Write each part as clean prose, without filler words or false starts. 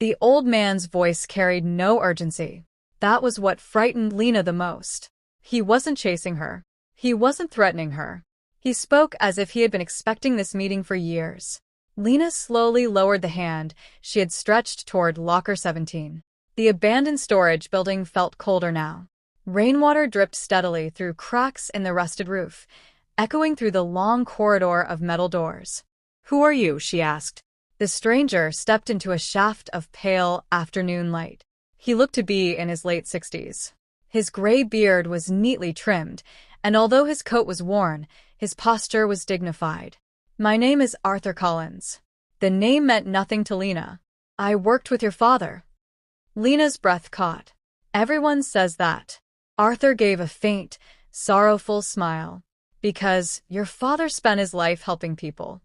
The old man's voice carried no urgency. That was what frightened Lena the most. He wasn't chasing her. He wasn't threatening her. He spoke as if he had been expecting this meeting for years. Lena slowly lowered the hand she had stretched toward locker 17. The abandoned storage building felt colder now. Rainwater dripped steadily through cracks in the rusted roof, echoing through the long corridor of metal doors. "Who are you?" she asked. The stranger stepped into a shaft of pale afternoon light. He looked to be in his late 60s. His gray beard was neatly trimmed, and although his coat was worn, his posture was dignified. "My name is Arthur Collins." The name meant nothing to Lena. "I worked with your father." Lena's breath caught. "Everyone says that." Arthur gave a faint, sorrowful smile. "Because your father spent his life helping people."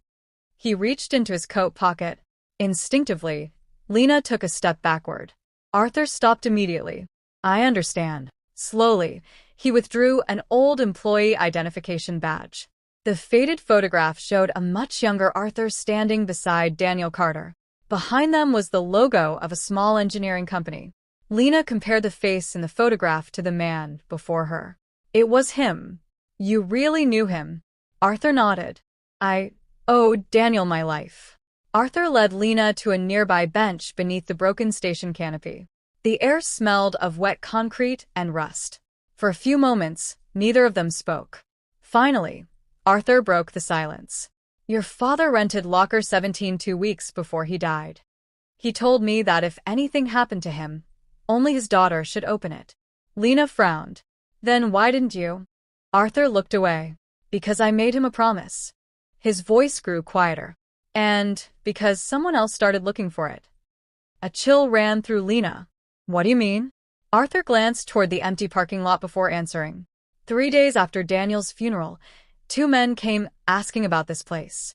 He reached into his coat pocket. Instinctively, Lena took a step backward. Arthur stopped immediately. "I understand." Slowly, he withdrew an old employee identification badge. The faded photograph showed a much younger Arthur standing beside Daniel Carter. Behind them was the logo of a small engineering company. Lena compared the face in the photograph to the man before her. "It was him. You really knew him?" Arthur nodded. "I owed Daniel my life." Arthur led Lena to a nearby bench beneath the broken station canopy. The air smelled of wet concrete and rust. For a few moments, neither of them spoke. Finally, Arthur broke the silence. "Your father rented locker 17 2 weeks before he died. He told me that if anything happened to him, only his daughter should open it." Lena frowned. "Then why didn't you?" Arthur looked away. "Because I made him a promise." His voice grew quieter. "And because someone else started looking for it." A chill ran through Lena. "What do you mean?" Arthur glanced toward the empty parking lot before answering. 3 days after Daniel's funeral, 2 men came asking about this place.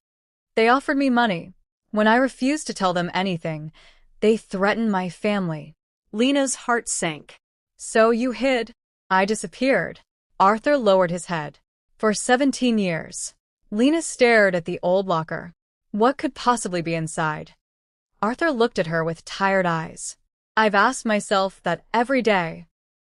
They offered me money. When I refused to tell them anything, they threatened my family." Lena's heart sank. "So you hid?" "I disappeared." Arthur lowered his head. "For 17 years. Lena stared at the old locker. What could possibly be inside? Arthur looked at her with tired eyes. "I've asked myself that every day."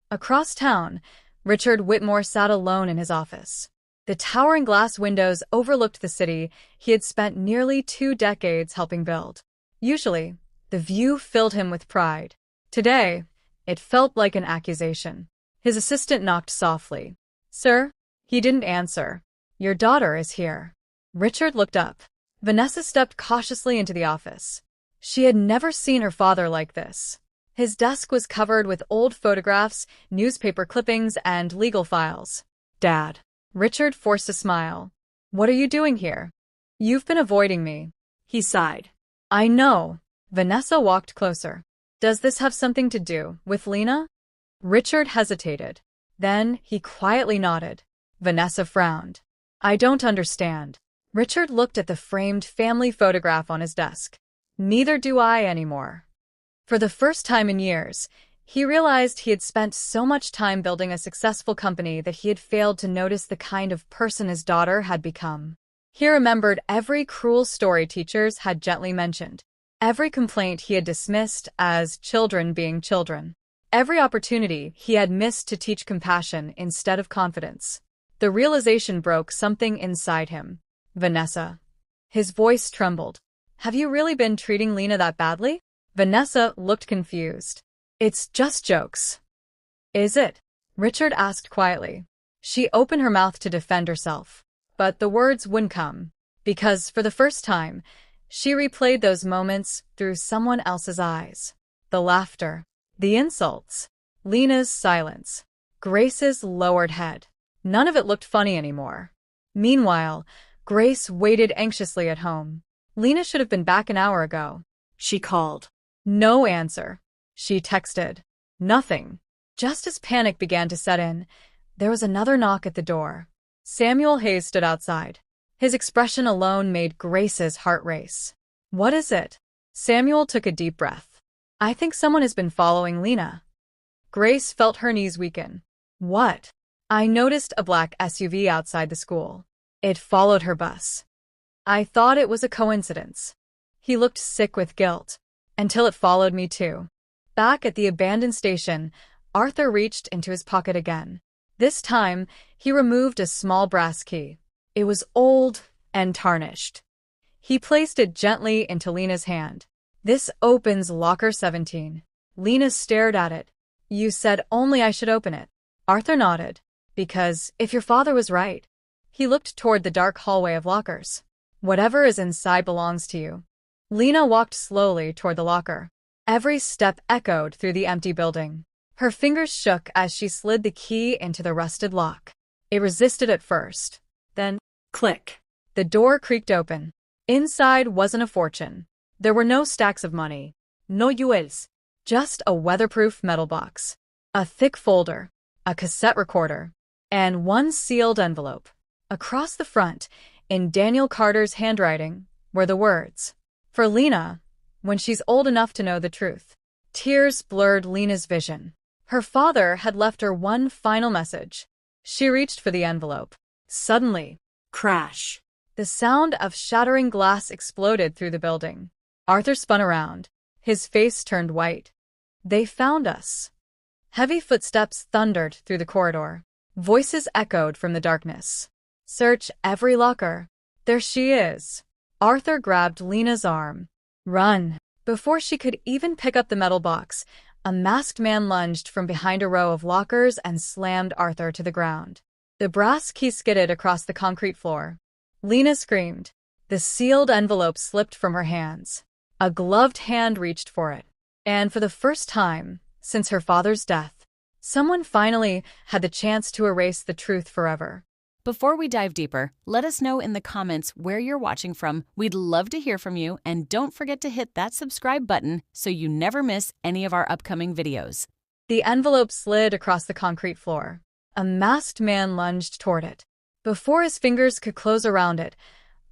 Across town, Richard Whitmore sat alone in his office. The towering glass windows overlooked the city he had spent nearly 2 decades helping build. Usually, the view filled him with pride. Today, it felt like an accusation. His assistant knocked softly. "Sir?" He didn't answer. "Your daughter is here." Richard looked up. Vanessa stepped cautiously into the office. She had never seen her father like this. His desk was covered with old photographs, newspaper clippings, and legal files. "Dad." Richard forced a smile. "What are you doing here?" "You've been avoiding me." He sighed. "I know." Vanessa walked closer. "Does this have something to do with Lena?" Richard hesitated. Then he quietly nodded. Vanessa frowned. "I don't understand." Richard looked at the framed family photograph on his desk. "Neither do I anymore." For the first time in years, he realized he had spent so much time building a successful company that he had failed to notice the kind of person his daughter had become. He remembered every cruel story teachers had gently mentioned, every complaint he had dismissed as children being children, every opportunity he had missed to teach compassion instead of confidence. The realization broke something inside him. "Vanessa." His voice trembled. "Have you really been treating Lena that badly?" Vanessa looked confused. "It's just jokes." "Is it?" Richard asked quietly. She opened her mouth to defend herself, but the words wouldn't come, because for the first time, she replayed those moments through someone else's eyes. The laughter, the insults, Lena's silence, Grace's lowered head. None of it looked funny anymore. Meanwhile, Grace waited anxiously at home. Lena should have been back an hour ago. She called. No answer. She texted. Nothing. Just as panic began to set in, there was another knock at the door. Samuel Hayes stood outside. His expression alone made Grace's heart race. "What is it?" Samuel took a deep breath. "I think someone has been following Lena." Grace felt her knees weaken. "What?" "I noticed a black SUV outside the school. It followed her bus. I thought it was a coincidence." He looked sick with guilt. until it followed me too. Back at the abandoned station, Arthur reached into his pocket again. This time, he removed a small brass key. It was old and tarnished. He placed it gently into Lena's hand. This opens locker 17. Lena stared at it. You said only I should open it. Arthur nodded. Because, if your father was right. He looked toward the dark hallway of lockers. Whatever is inside belongs to you. Lena walked slowly toward the locker. Every step echoed through the empty building. Her fingers shook as she slid the key into the rusted lock. It resisted at first. Then, click. The door creaked open. Inside wasn't a fortune. There were no stacks of money. No jewels. Just a weatherproof metal box. A thick folder. A cassette recorder. And one sealed envelope. Across the front, in Daniel Carter's handwriting, were the words, "For Lena, when she's old enough to know the truth." Tears blurred Lena's vision. Her father had left her one final message. She reached for the envelope. Suddenly, crash. The sound of shattering glass exploded through the building. Arthur spun around. His face turned white. They found us. Heavy footsteps thundered through the corridor. Voices echoed from the darkness. Search every locker. There she is. Arthur grabbed Lena's arm. Run. Before she could even pick up the metal box, a masked man lunged from behind a row of lockers and slammed Arthur to the ground. The brass key skidded across the concrete floor. Lena screamed. The sealed envelope slipped from her hands. A gloved hand reached for it. And for the first time since her father's death, someone finally had the chance to erase the truth forever. Before we dive deeper, let us know in the comments where you're watching from. We'd love to hear from you, and don't forget to hit that subscribe button so you never miss any of our upcoming videos. The envelope slid across the concrete floor. A masked man lunged toward it. Before his fingers could close around it,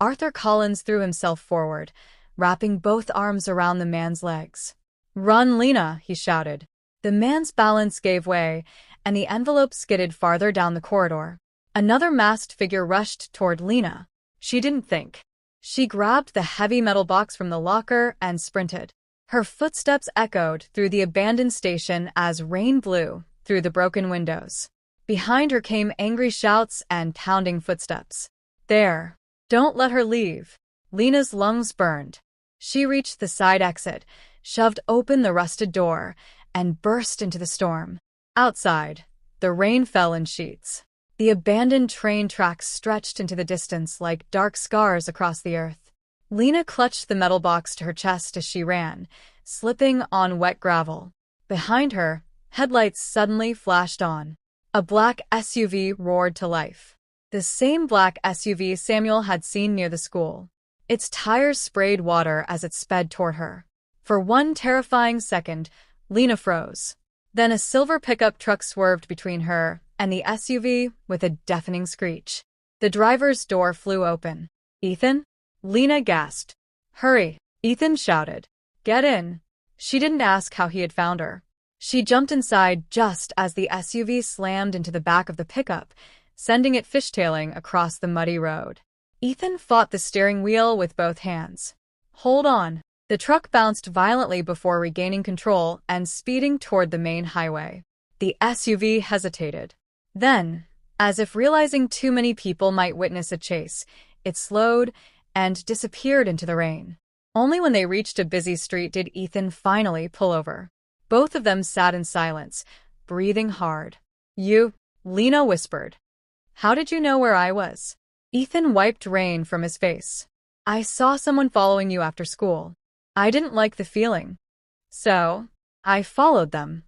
Arthur Collins threw himself forward, wrapping both arms around the man's legs. "Run, Lena," he shouted. The man's balance gave way, and the envelope skidded farther down the corridor. Another masked figure rushed toward Lena. She didn't think. She grabbed the heavy metal box from the locker and sprinted. Her footsteps echoed through the abandoned station as rain blew through the broken windows. Behind her came angry shouts and pounding footsteps. There. Don't let her leave. Lena's lungs burned. She reached the side exit, shoved open the rusted door, and burst into the storm. Outside, the rain fell in sheets. The abandoned train tracks stretched into the distance like dark scars across the earth. Lena clutched the metal box to her chest as she ran, slipping on wet gravel. Behind her, headlights suddenly flashed on. A black SUV roared to life. The same black SUV Samuel had seen near the school. Its tires sprayed water as it sped toward her. For one terrifying second, Lena froze. Then a silver pickup truck swerved between her and the SUV with a deafening screech. The driver's door flew open. "Ethan?" Lena gasped. "Hurry," Ethan shouted. "Get in." She didn't ask how he had found her. She jumped inside just as the SUV slammed into the back of the pickup, sending it fishtailing across the muddy road. Ethan fought the steering wheel with both hands. "Hold on." The truck bounced violently before regaining control and speeding toward the main highway. The SUV hesitated. Then, as if realizing too many people might witness a chase, it slowed and disappeared into the rain. Only when they reached a busy street did Ethan finally pull over. Both of them sat in silence, breathing hard. "You," Lena whispered. "How did you know where I was?" Ethan wiped rain from his face. "I saw someone following you after school. I didn't like the feeling. So, I followed them."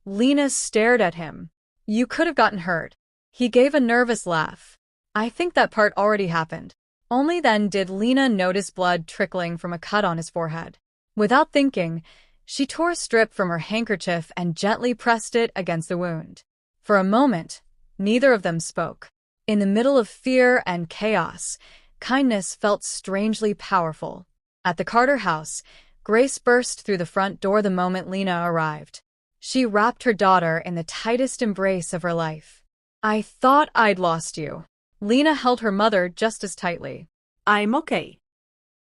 Lena stared at him. "You could have gotten hurt." He gave a nervous laugh. "I think that part already happened." Only then did Lena notice blood trickling from a cut on his forehead. Without thinking, she tore a strip from her handkerchief and gently pressed it against the wound. For a moment, neither of them spoke. In the middle of fear and chaos, kindness felt strangely powerful. At the Carter house, Grace burst through the front door the moment Lena arrived. She wrapped her daughter in the tightest embrace of her life. "I thought I'd lost you." Lena held her mother just as tightly. "I'm okay."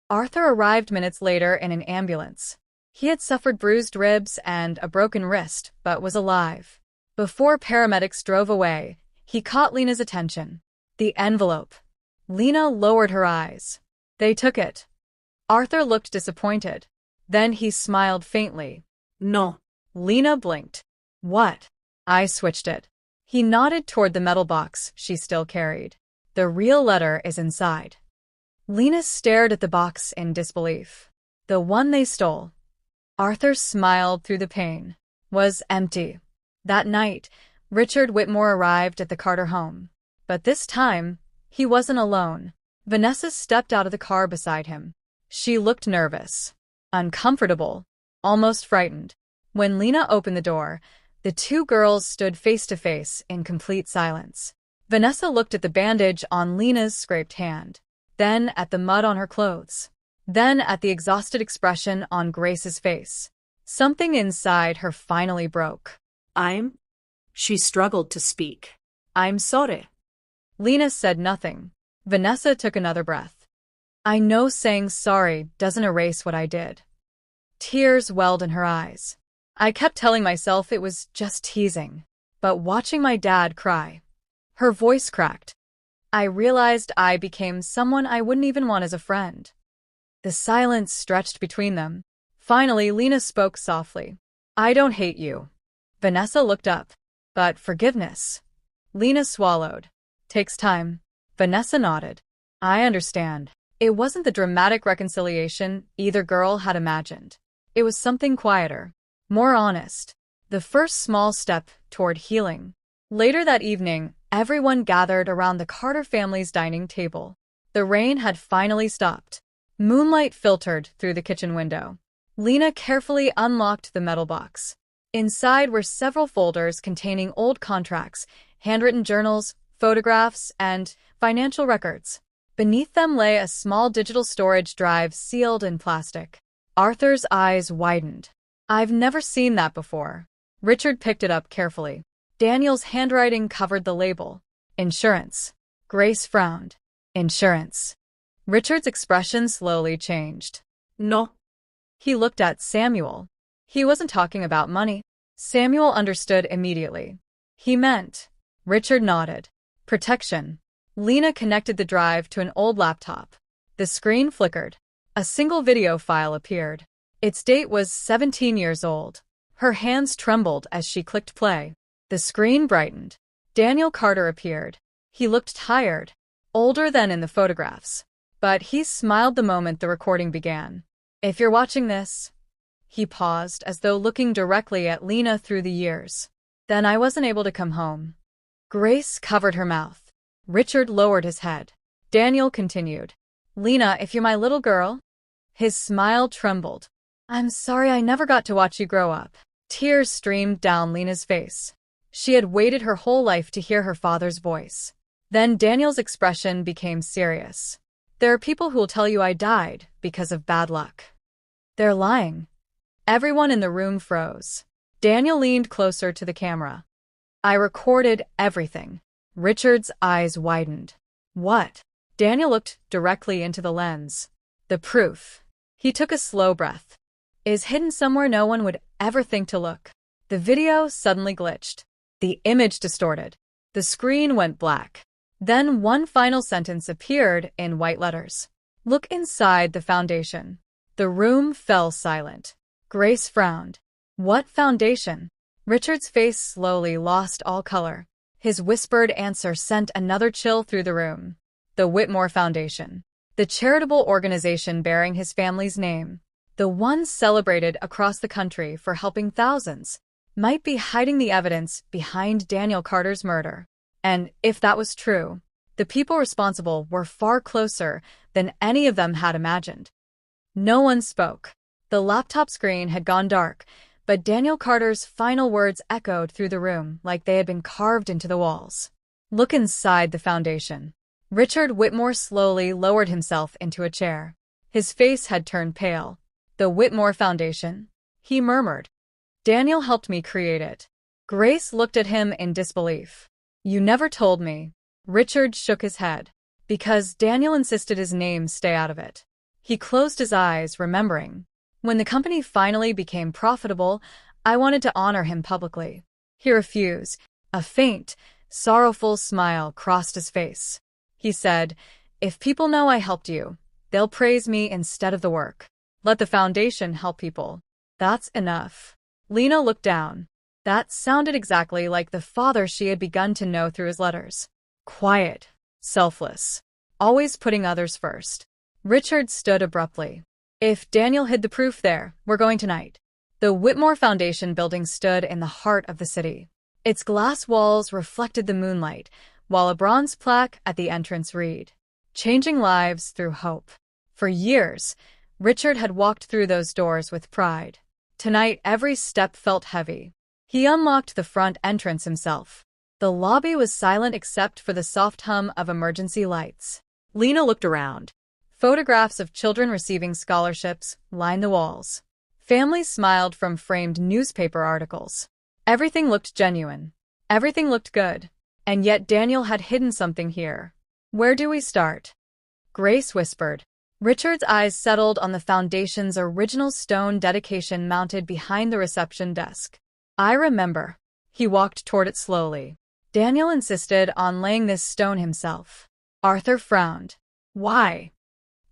Arthur arrived minutes later in an ambulance. He had suffered bruised ribs and a broken wrist, but was alive. Before paramedics drove away, he caught Lena's attention. The envelope. Lena lowered her eyes. They took it. Arthur looked disappointed. Then he smiled faintly. No. Lena blinked. What? I switched it. He nodded toward the metal box she still carried. The real letter is inside. Lena stared at the box in disbelief. The one they stole. Arthur smiled through the pain. Was empty. That night, Richard Whitmore arrived at the Carter home. But this time, he wasn't alone. Vanessa stepped out of the car beside him. She looked nervous, uncomfortable, almost frightened. When Lena opened the door, the two girls stood face to face in complete silence. Vanessa looked at the bandage on Lena's scraped hand, then at the mud on her clothes, then at the exhausted expression on Grace's face. Something inside her finally broke. She struggled to speak. I'm sorry. Lena said nothing. Vanessa took another breath. I know saying sorry doesn't erase what I did. Tears welled in her eyes. I kept telling myself it was just teasing, but watching my dad cry. Her voice cracked. I realized I became someone I wouldn't even want as a friend. The silence stretched between them. Finally, Lena spoke softly. I don't hate you. Vanessa looked up. But forgiveness. Lena swallowed. Takes time. Vanessa nodded. I understand. It wasn't the dramatic reconciliation either girl had imagined. It was something quieter, more honest. The first small step toward healing. Later that evening, everyone gathered around the Carter family's dining table. The rain had finally stopped. Moonlight filtered through the kitchen window. Lena carefully unlocked the metal box. Inside were several folders containing old contracts, handwritten journals, photographs, and financial records. Beneath them lay a small digital storage drive sealed in plastic. Arthur's eyes widened. I've never seen that before. Richard picked it up carefully. Daniel's handwriting covered the label. Insurance. Grace frowned. Insurance. Richard's expression slowly changed. No. He looked at Samuel. He wasn't talking about money. Samuel understood immediately. He meant. Richard nodded. Protection. Lena connected the drive to an old laptop. The screen flickered. A single video file appeared. Its date was 17 years old. Her hands trembled as she clicked play. The screen brightened. Daniel Carter appeared. He looked tired, older than in the photographs. But he smiled the moment the recording began. If you're watching this... He paused, as though looking directly at Lena through the years. Then I wasn't able to come home. Grace covered her mouth. Richard lowered his head. Daniel continued. Lena, if you're my little girl... His smile trembled. I'm sorry I never got to watch you grow up. Tears streamed down Lena's face. She had waited her whole life to hear her father's voice. Then Daniel's expression became serious. There are people who'll tell you I died because of bad luck. They're lying. Everyone in the room froze. Daniel leaned closer to the camera. I recorded everything. Richard's eyes widened. What? Daniel looked directly into the lens. The proof. He took a slow breath. Is hidden somewhere no one would ever think to look. The video suddenly glitched. The image distorted. The screen went black. Then one final sentence appeared in white letters. Look inside the foundation. The room fell silent. Grace frowned. What foundation? Richard's face slowly lost all color. His whispered answer sent another chill through the room. The Whitmore Foundation. The charitable organization bearing his family's name. The one celebrated across the country for helping thousands. Might be hiding the evidence behind Daniel Carter's murder. And if that was true, the people responsible were far closer than any of them had imagined. No one spoke. The laptop screen had gone dark, but Daniel Carter's final words echoed through the room like they had been carved into the walls. Look inside the foundation. Richard Whitmore slowly lowered himself into a chair. His face had turned pale. The Whitmore Foundation? He murmured. Daniel helped me create it. Grace looked at him in disbelief. You never told me. Richard shook his head. Because Daniel insisted his name stay out of it. He closed his eyes, remembering. When the company finally became profitable, I wanted to honor him publicly. He refused. A faint, sorrowful smile crossed his face. He said, "If people know I helped you, they'll praise me instead of the work. Let the foundation help people. That's enough." Lena looked down. That sounded exactly like the father she had begun to know through his letters. Quiet, selfless, always putting others first. Richard stood abruptly. "If Daniel hid the proof there, we're going tonight." The Whitmore Foundation building stood in the heart of the city. Its glass walls reflected the moonlight, while a bronze plaque at the entrance read, "Changing lives through hope." For years, Richard had walked through those doors with pride. Tonight, every step felt heavy. He unlocked the front entrance himself. The lobby was silent except for the soft hum of emergency lights. Lena looked around. Photographs of children receiving scholarships lined the walls. Families smiled from framed newspaper articles. Everything looked genuine. Everything looked good. And yet Daniel had hidden something here. "Where do we start?" Grace whispered. Richard's eyes settled on the foundation's original stone dedication mounted behind the reception desk. "I remember." He walked toward it slowly. Daniel insisted on laying this stone himself. Arthur frowned. "Why?"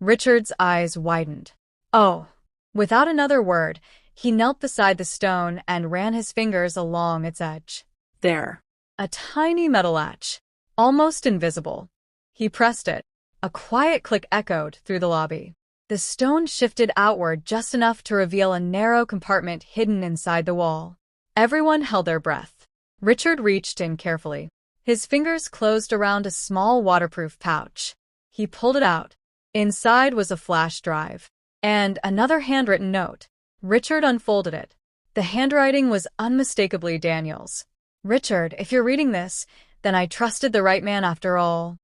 Richard's eyes widened. "Oh." Without another word, he knelt beside the stone and ran his fingers along its edge. There. A tiny metal latch, almost invisible. He pressed it. A quiet click echoed through the lobby. The stone shifted outward just enough to reveal a narrow compartment hidden inside the wall. Everyone held their breath. Richard reached in carefully. His fingers closed around a small waterproof pouch. He pulled it out. Inside was a flash drive. And another handwritten note. Richard unfolded it. The handwriting was unmistakably Daniel's. "Richard, if you're reading this, then I trusted the right man after all."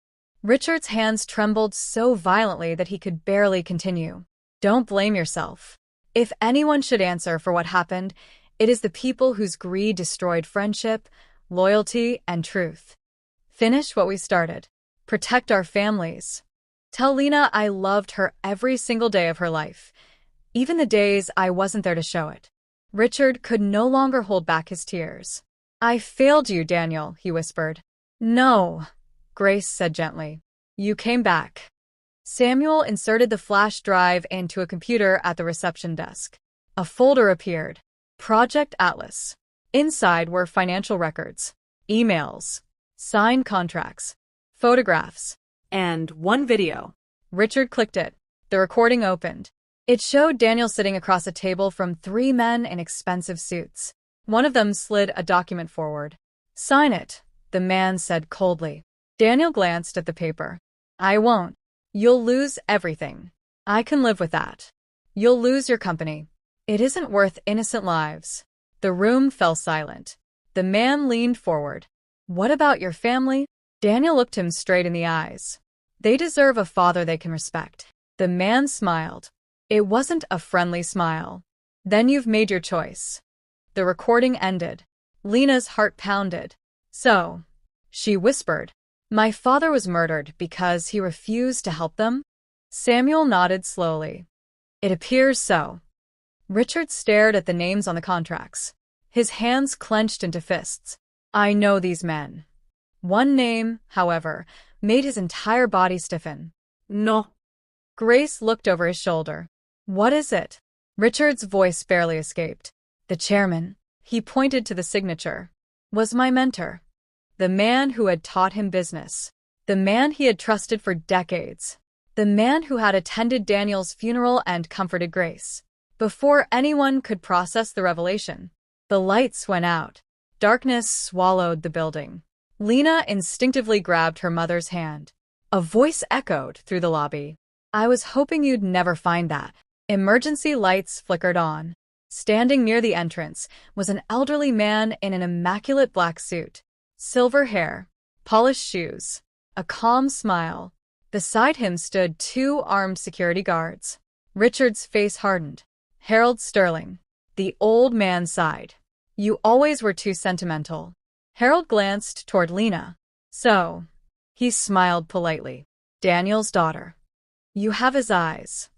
Richard's hands trembled so violently that he could barely continue. "Don't blame yourself. If anyone should answer for what happened, it is the people whose greed destroyed friendship, loyalty, and truth. Finish what we started. Protect our families. Tell Lena I loved her every single day of her life, even the days I wasn't there to show it." Richard could no longer hold back his tears. "I failed you, Daniel," he whispered. "No," Grace said gently. "You came back." Samuel inserted the flash drive into a computer at the reception desk. A folder appeared. Project Atlas. Inside were financial records, emails, signed contracts, photographs, And one video. Richard clicked it. The recording opened. It showed Daniel sitting across a table from 3 men in expensive suits. One of them slid a document forward. "Sign it," the man said coldly. Daniel glanced at the paper. "I won't. You'll lose everything. I can live with that. You'll lose your company. It isn't worth innocent lives." The room fell silent. The man leaned forward. "What about your family?" Daniel looked him straight in the eyes. "They deserve a father they can respect." The man smiled. It wasn't a friendly smile. "Then you've made your choice." The recording ended. Lena's heart pounded. "So," she whispered, "my father was murdered because he refused to help them?" Samuel nodded slowly. "It appears so." Richard stared at the names on the contracts. His hands clenched into fists. "I know these men." One name, however, made his entire body stiffen. No. Grace looked over his shoulder. "What is it?" Richard's voice barely escaped. "The chairman," he pointed to the signature, "was my mentor. The man who had taught him business. The man he had trusted for decades. The man who had attended Daniel's funeral and comforted Grace. Before anyone could process the revelation, the lights went out. Darkness swallowed the building. Lena instinctively grabbed her mother's hand. A voice echoed through the lobby. "I was hoping you'd never find that." Emergency lights flickered on. Standing near the entrance was an elderly man in an immaculate black suit. Silver hair, polished shoes, a calm smile. Beside him stood 2 armed security guards. Richard's face hardened. "Harold Sterling." The old man sighed. "You always were too sentimental." Harold glanced toward Lena. "So," he smiled politely, "Daniel's daughter. You have his eyes."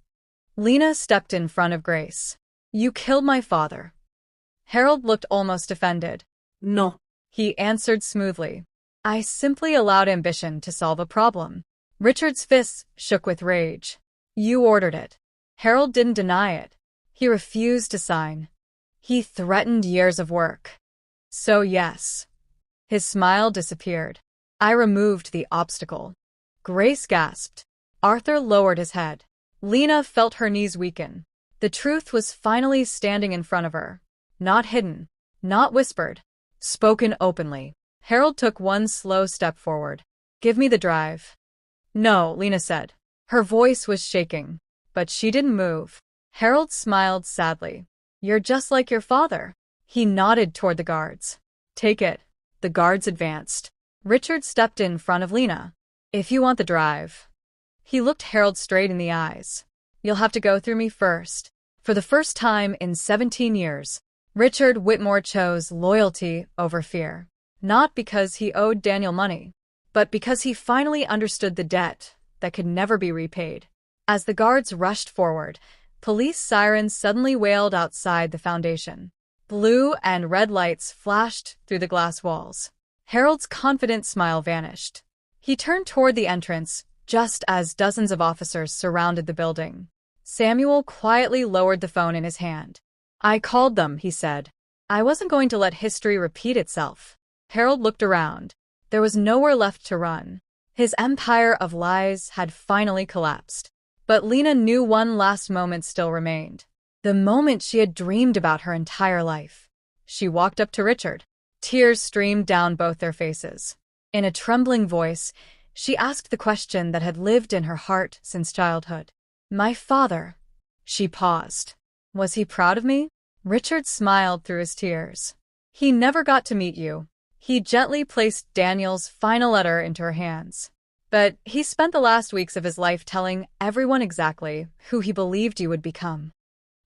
Lena stepped in front of Grace. You killed my father. Harold looked almost offended. No. He answered smoothly. I simply allowed ambition to solve a problem. Richard's fists shook with rage. You ordered it. Harold didn't deny it. He refused to sign. He threatened years of work. So yes. His smile disappeared. I removed the obstacle. Grace gasped. Arthur lowered his head. Lena felt her knees weaken. The truth was finally standing in front of her. Not hidden. Not whispered. Spoken openly. Harold took one slow step forward. Give me the drive. No, Lena said. Her voice was shaking, but she didn't move. Harold smiled sadly. You're just like your father. He nodded toward the guards. Take it. The guards advanced. Richard stepped in front of Lena. If you want the drive. He looked Harold straight in the eyes. You'll have to go through me first. For the first time in 17 years, Richard Whitmore chose loyalty over fear. Not because he owed Daniel money, but because he finally understood the debt that could never be repaid. As the guards rushed forward, police sirens suddenly wailed outside the foundation. Blue and red lights flashed through the glass walls. Harold's confident smile vanished. He turned toward the entrance, just as dozens of officers surrounded the building. Samuel quietly lowered the phone in his hand. I called them, he said. I wasn't going to let history repeat itself. Harold looked around. There was nowhere left to run. His empire of lies had finally collapsed. But Lena knew one last moment still remained. The moment she had dreamed about her entire life. She walked up to Richard. Tears streamed down both their faces. In a trembling voice, she asked the question that had lived in her heart since childhood. My father. She paused. Was he proud of me? Richard smiled through his tears. He never got to meet you. He gently placed Daniel's final letter into her hands. But he spent the last weeks of his life telling everyone exactly who he believed you would become.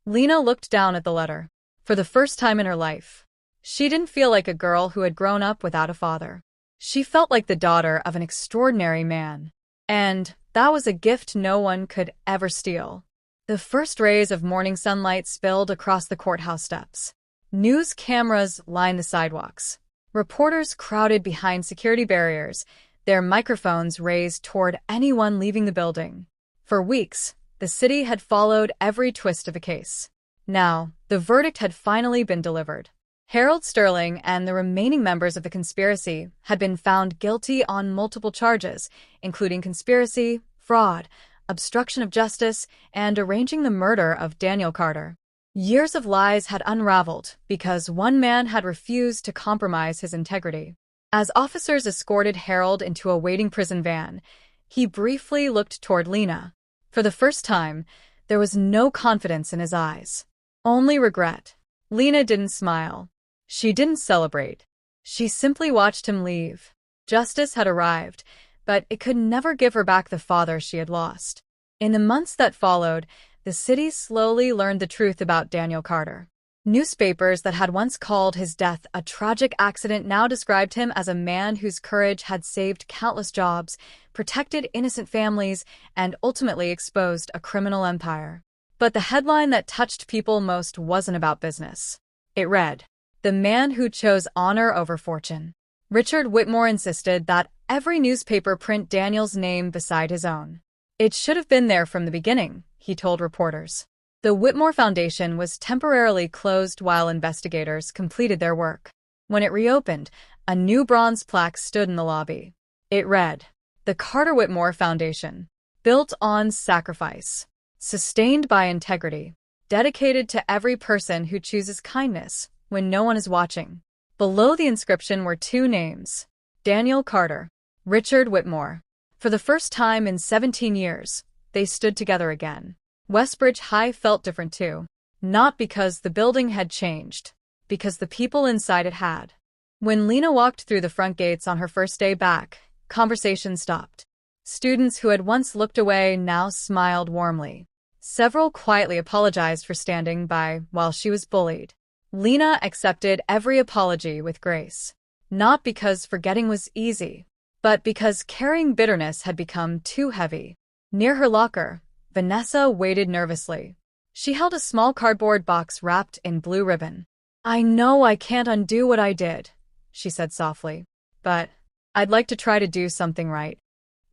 Lena looked down at the letter. For the first time in her life, she didn't feel like a girl who had grown up without a father. She felt like the daughter of an extraordinary man. And that was a gift no one could ever steal. The first rays of morning sunlight spilled across the courthouse steps. News cameras lined the sidewalks. Reporters crowded behind security barriers, their microphones raised toward anyone leaving the building. For weeks, the city had followed every twist of the case. Now, the verdict had finally been delivered. Harold Sterling and the remaining members of the conspiracy had been found guilty on multiple charges, including conspiracy, fraud, obstruction of justice, and arranging the murder of Daniel Carter. Years of lies had unraveled because one man had refused to compromise his integrity. As officers escorted Harold into a waiting prison van, he briefly looked toward Lena. For the first time, there was no confidence in his eyes. Only regret. Lena didn't smile. She didn't celebrate. She simply watched him leave. Justice had arrived, but it could never give her back the father she had lost. In the months that followed, the city slowly learned the truth about Daniel Carter. Newspapers that had once called his death a tragic accident now described him as a man whose courage had saved countless jobs, protected innocent families, and ultimately exposed a criminal empire. But the headline that touched people most wasn't about business. It read, "The man who chose honor over fortune." Richard Whitmore insisted that every newspaper print Daniel's name beside his own. It should have been there from the beginning, he told reporters. The Whitmore Foundation was temporarily closed while investigators completed their work. When it reopened, a new bronze plaque stood in the lobby. It read, "The Carter Whitmore Foundation, built on sacrifice, sustained by integrity, dedicated to every person who chooses kindness when no one is watching." Below the inscription were two names, Daniel Carter, Richard Whitmore. For the first time in 17 years, they stood together again. Westbridge High felt different too. Not because the building had changed, because the people inside it had. When Lena walked through the front gates on her first day back, conversation stopped. Students who had once looked away now smiled warmly. Several quietly apologized for standing by while she was bullied. Lena accepted every apology with grace. Not because forgetting was easy, but because carrying bitterness had become too heavy. Near her locker, Vanessa waited nervously. She held a small cardboard box wrapped in blue ribbon. "I know I can't undo what I did," she said softly, "but I'd like to try to do something right."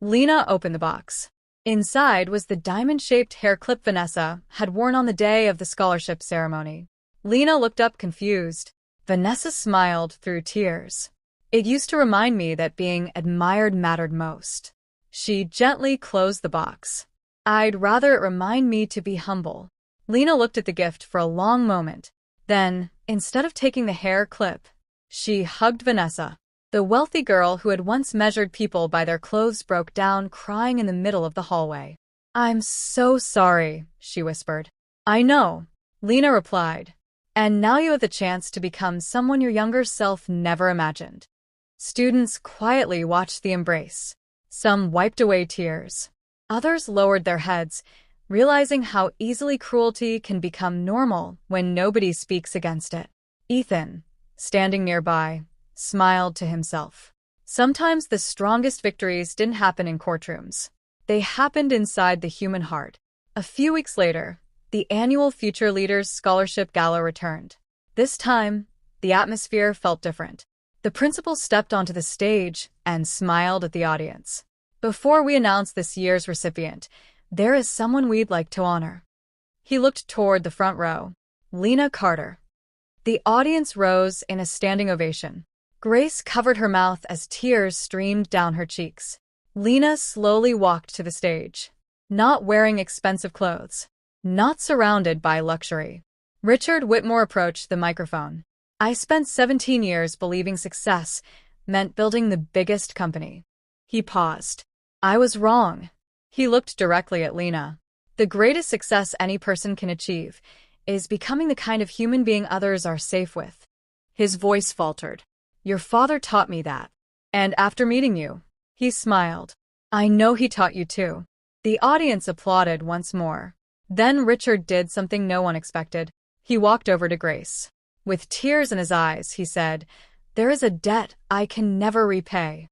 Lena opened the box. Inside was the diamond-shaped hair clip Vanessa had worn on the day of the scholarship ceremony. Lena looked up confused. Vanessa smiled through tears. "It used to remind me that being admired mattered most." She gently closed the box. "I'd rather it remind me to be humble." Lena looked at the gift for a long moment. Then, instead of taking the hair clip, she hugged Vanessa. The wealthy girl who had once measured people by their clothes broke down crying in the middle of the hallway. "I'm so sorry," she whispered. "I know," Lena replied. "And now you have the chance to become someone your younger self never imagined." Students quietly watched the embrace. Some wiped away tears. Others lowered their heads, realizing how easily cruelty can become normal when nobody speaks against it. Ethan, standing nearby, smiled to himself. Sometimes the strongest victories didn't happen in courtrooms. They happened inside the human heart. A few weeks later, the annual Future Leaders Scholarship Gala returned. This time, the atmosphere felt different. The principal stepped onto the stage and smiled at the audience. "Before we announce this year's recipient, there is someone we'd like to honor." He looked toward the front row. Lena Carter. The audience rose in a standing ovation. Grace covered her mouth as tears streamed down her cheeks. Lena slowly walked to the stage, not wearing expensive clothes, not surrounded by luxury. Richard Whitmore approached the microphone. "I spent 17 years believing success meant building the biggest company." He paused. "I was wrong." He looked directly at Lena. "The greatest success any person can achieve is becoming the kind of human being others are safe with." His voice faltered. "Your father taught me that. And after meeting you," he smiled, "I know he taught you too." The audience applauded once more. Then Richard did something no one expected. He walked over to Grace. With tears in his eyes, he said, "There is a debt I can never repay."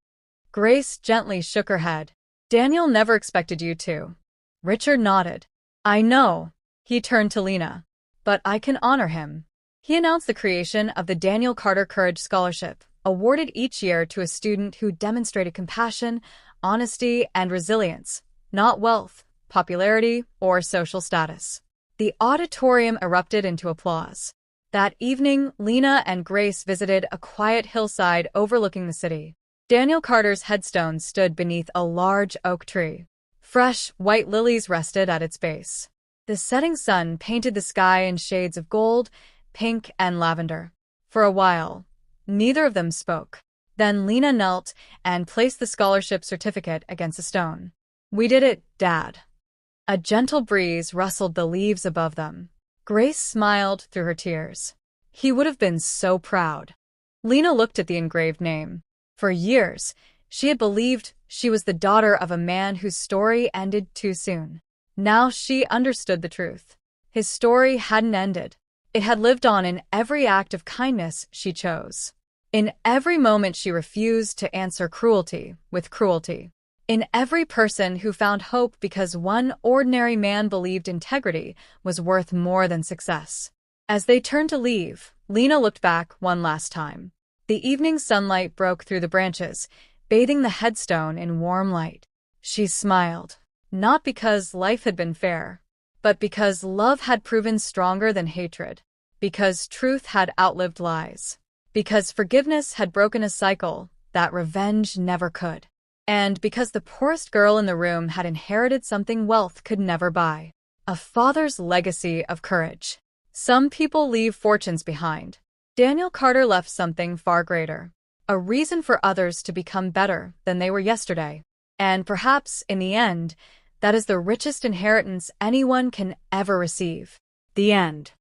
Grace gently shook her head. "Daniel never expected you to." Richard nodded. "I know." He turned to Lena. "But I can honor him." He announced the creation of the Daniel Carter Courage Scholarship, awarded each year to a student who demonstrated compassion, honesty, and resilience, not wealth, popularity, or social status. The auditorium erupted into applause. That evening, Lena and Grace visited a quiet hillside overlooking the city. Daniel Carter's headstone stood beneath a large oak tree. Fresh, white lilies rested at its base. The setting sun painted the sky in shades of gold, pink, and lavender. For a while, neither of them spoke. Then Lena knelt and placed the scholarship certificate against a stone. "We did it, Dad." A gentle breeze rustled the leaves above them. Grace smiled through her tears. "He would have been so proud." Lena looked at the engraved name. For years, she had believed she was the daughter of a man whose story ended too soon. Now she understood the truth. His story hadn't ended. It had lived on in every act of kindness she chose. In every moment she refused to answer cruelty with cruelty. In every person who found hope because one ordinary man believed integrity was worth more than success. As they turned to leave, Lena looked back one last time. The evening sunlight broke through the branches, bathing the headstone in warm light. She smiled, not because life had been fair, but because love had proven stronger than hatred, because truth had outlived lies, because forgiveness had broken a cycle that revenge never could, and because the poorest girl in the room had inherited something wealth could never buy: a father's legacy of courage. Some people leave fortunes behind. Daniel Carter left something far greater, a reason for others to become better than they were yesterday. And perhaps, in the end, that is the richest inheritance anyone can ever receive. The end.